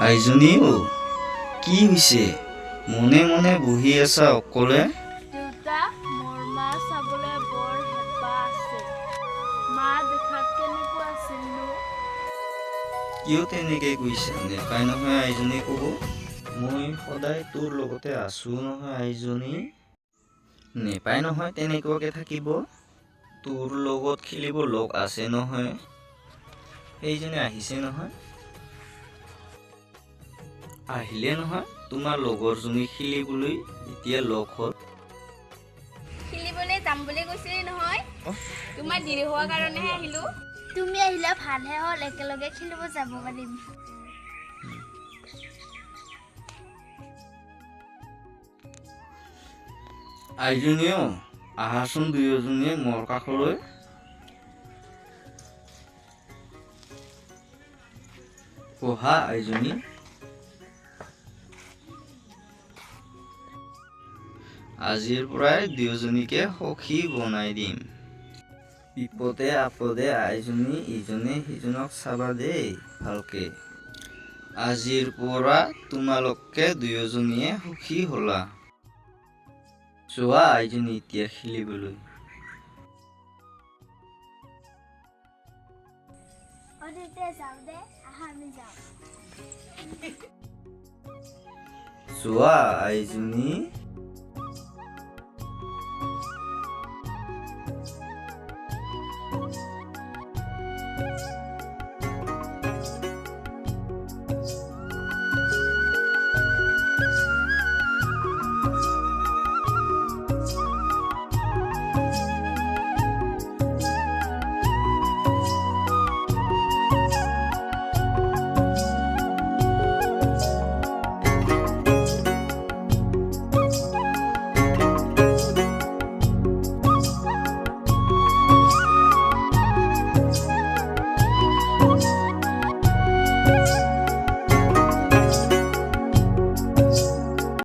আইজনীও কি হৈছে মনে মনে বহি আছা অকলে দেউতা মোৰ মা চাবলৈ বৰ হেঁপাহ আছে মা দেখাত কেনেকুৱা আছিলনো কিয় তেনেকৈ কৈছা নেপায় নহয় আইজনী ক'ব মই সদায় তোৰ লগতে আছোঁ নহয় আইজনী নেপায় নহয় তেনেকুৱাকৈ থাকিব তোৰ লগত খেলিব লগ আছে নহয় সেইজনী আহিছে নহয় আহিলে নহয় তোমাৰ লগৰজনী খেলিবলৈ এতিয়া লগ হ'ল খেলিবলৈ যাম বুলি কৈছিলি নহয় তোমাৰ দেৰি হোৱাৰ কাৰণেহে আহিলোঁ তুমি আহিলে ভালহে হ'ল একেলগে খেলিব যাব পাৰিম আইজনীও আহাচোন দুয়োজনীয়ে মোৰ কাষলৈ পঢ়া আইজনী আজিৰ পৰাই দুয়োজনীকে সখী বনাই দিম বিপদে আপদে আইজনী ইজনে সিজনক চাবা দেই ভালকে আজিৰ পৰা তোমালোকে দুয়োজনীয়ে সুখী হ'লা যোৱা আইজনী এতিয়া খেলিবলৈ যোৱা আইজনী